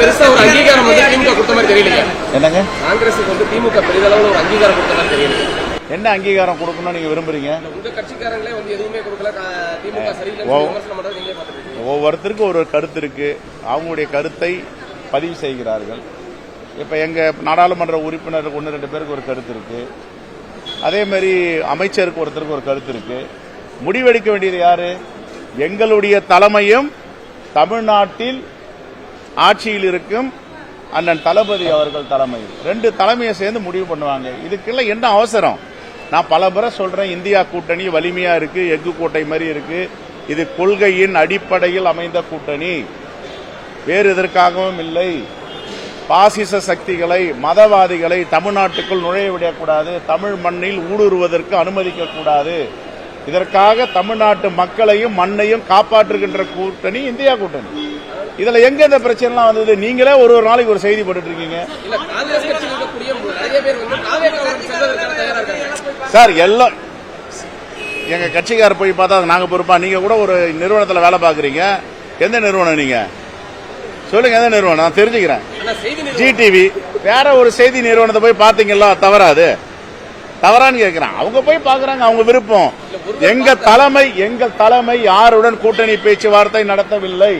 பெருசா ஒரு அங்கீகாரம் வந்து திமுக கொடுத்த மாதிரி தெரியலைங்க. என்னங்க காங்கிரஸுக்கு வந்து திமுக பெரிதளவுல ஒரு அங்கீகாரம் கொடுத்த மாதிரி தெரியல. என்ன அங்கீகாரம் கொடுக்கணும்னு நீங்க விரும்புறீங்க? உங்க கட்சிக்காரங்களே வந்து எதுவுமே கொடுக்கல, திமுக சரியில்லைன்னு விமர்சனம் பண்றது நீங்க பாத்துருக்கீங்க. ஒவ்வொருத்தருக்கும் ஒரு கருத்து இருக்கு, அவங்களுடைய கருத்தை பதிவு செய்கிறார்கள். இப்ப எங்க நாடாளுமன்ற உறுப்பினர் 1-2 பேருக்கு ஒரு கருத்து இருக்கு, அதே மாதிரி அமைச்சருக்கு ஒருத்தருக்கு ஒரு கருத்து இருக்கு. முடிவெடுக்க வேண்டியது யாரு? எங்களுடைய தலைமையும் தமிழ்நாட்டில் ஆட்சியில் இருக்கும் அண்ணன் தளபதி அவர்கள் தலைமையில் 2 தலைமையை சேர்ந்து முடிவு பண்ணுவாங்க. இதுக்கெல்லாம் என்ன அவசரம்? நான் பல முறை சொல்றேன், இந்தியா கூட்டணி வலிமையா இருக்கு, எஃகு கோட்டை மாதிரி இருக்கு. இது கொள்கையின் அடிப்படையில் அமைந்த கூட்டணி, வேறு எதற்காகவும் இல்லை. பாசிச சக்திகளை, மதவாதிகளை தமிழ்நாட்டுக்குள் நுழைய விடக்கூடாது, தமிழ் மண்ணில் ஊடுருவதற்கு அனுமதிக்க கூடாது. இதற்காக தமிழ்நாட்டு மக்களையும் மண்ணையும் காப்பாற்றுகின்ற கூட்டணி இந்தியா கூட்டணி. இதுல எங்க இந்த பிரச்சனை வந்தது? நீங்களே ஒரு நாளைக்கு ஒரு செய்தி போட்டு இருக்கீங்க சார். எல்லாம் எங்க கட்சிக்கார போய் பார்த்தா நாங்க பொறுப்பா? நீங்க கூட ஒரு நிறுவனத்தில் வேலை பார்க்கறீங்க. எந்த நிறுவனம் நீங்க சொல்லுங்க? எந்த நிறுவனம் நான் தெரிஞ்சுக்கிறேன். ஜிடிவி வேற ஒரு செய்தி நிறுவனத்தை போய் பாத்தீங்களா? தவறாது தவறான்னு கேட்கிறேன். அவங்க போய் பாக்குறாங்க, அவங்க விருப்பம். எங்கள் தலைமை யாருடன் கூட்டணி பேச்சுவார்த்தை நடத்தவில்லை.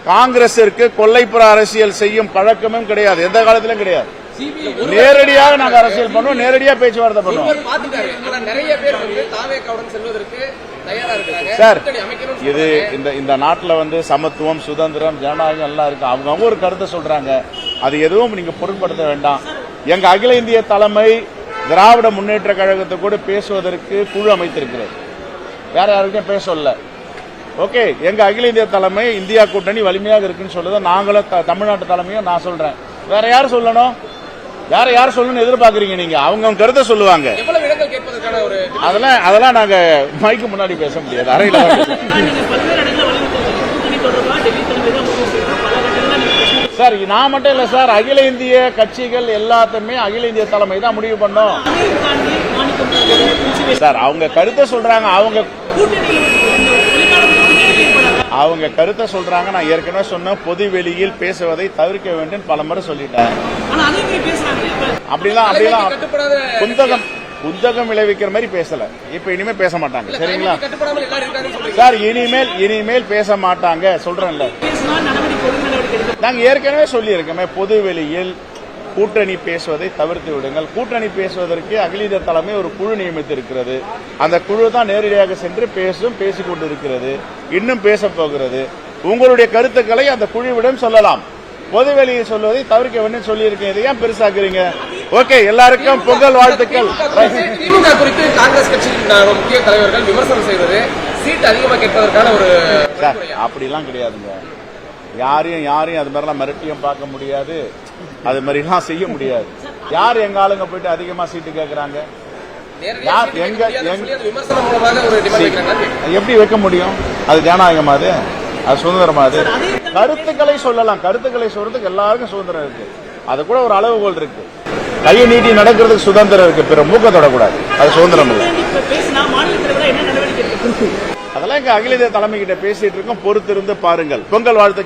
காங்கிரசிற்கு கொல்லைப்புற அரசியல் செய்யும் பழக்கமும் கிடையாது, எந்த காலத்திலும் கிடையாது. நேரடியாக நாங்கள் அரசியல் பண்ணுவோம், நேரடியாக பேச்சுவார்த்தை பண்ணுவோம். சார், இது இந்த நாட்டில் வந்து சமத்துவம், சுதந்திரம், ஜனநாயகம் எல்லாம் இருக்கு. அவங்க ஒரு கருத்தை சொல்றாங்க, அது எதுவும் நீங்க பொருட்படுத்த வேண்டாம். எங்க அகில இந்திய தலைமை திராவிட முன்னேற்ற கழகத்தை கூட பேசுவதற்கு குழு அமைத்திருக்கிறது, வேற யாருக்கும் பேச சொல்ல. ஓகே, எங்க அகில இந்திய தலைமை இந்தியா கூட்டணி வலிமையாக இருக்குன்னு சொல்லுது. நாங்களும் தமிழ்நாட்டு தலைமையும் நான் சொல்றேன். வேற யார் சொல்லணும்? வேற யார் சொல்லணும்னு எதிர்பார்க்கறீங்க நீங்க? அவங்க கருத்தை சொல்லுவாங்க. அதெல்லாம் நாங்க மைக்கு முன்னாடி பேச முடியாது, அறையில சார். நான் மட்டும் இல்ல சார், அகில இந்திய கட்சிகள் எல்லாத்தையுமே அகில இந்திய தலைமை தான் முடிவு பண்ணோம் சார். அவங்க கருத்தை சொல்றாங்க, அவங்க கருத்தை சொல்றாங்க. நான் ஏற்கனவே சொன்ன பொது வெளியில் பேசுவதை தவிர்க்க வேண்டும் பல முறை சொல்லிட்டேன். அப்படிலாம் குந்தகம் விளைவிக்கிற மாதிரி பேசல. இப்ப இனிமே பேச மாட்டாங்க, சரிங்களா சார்? இனிமேல் பேச மாட்டாங்க சொல்றேன்ல. நாங்க ஏற்கனவே சொல்லி இருக்கோமே, பொது வெளியில் கூட்டணி பேசுவதை தவிர்த்து விடுங்கள். கூட்டணி பேசுவதற்கு அகில இந்திய தலைமை ஒரு குழு நியமித்திருக்கிறது. அந்த குழு தான் நேரடியாக சென்று பேசிக் கொண்டிருக்கிறது, இன்னும் பேச போகிறது. உங்களுடைய கருத்துக்களை அந்த குழுவிடம் சொல்லலாம், பொதுவெளியை சொல்வதை தவிர்க்க வேண்டும் சொல்லி இருக்கேன். இதை ஏன் பெருசாக்குறீங்க? ஓகே, எல்லாருக்கும் பொங்கல் வாழ்த்துக்கள். திமுக குறித்து காங்கிரஸ் கட்சியின் முக்கிய தலைவர்கள் விமர்சனம் செய்வது சீட் அதிகமாக கேட்பதற்கான ஒரு அப்படிலாம் கிடையாதுங்க. யாரையும் அது மாதிரிலாம் மிரட்டியும் பார்க்க முடியாது, அது மாதிரிலாம் செய்ய முடியாது. யார் எங்க ஆளுங்க போயிட்டு அதிகமா சீட்டு கேட்கறாங்க? எப்படி வைக்க முடியும்? அது ஜனநாயகமா? அது சுதந்திரமா? அது கருத்துக்களை சொல்லலாம், கருத்துக்களை சொல்றதுக்கு எல்லாருக்கும் சுதந்திரம் இருக்கு. அது கூட ஒரு அளவுகோல் இருக்கு. கையை நீட்டி நடக்கிறதுக்கு சுதந்திரம் இருக்கு, பிற மூக்க தொடக்கூடாது, அது சுதந்திரம் இல்லை. அதெல்லாம் எங்க அகில இந்திய தலைமை கிட்ட பேசிட்டு இருக்கோம், பொறுத்திருந்து பாருங்கள். பொங்கல் வாழ்த்து.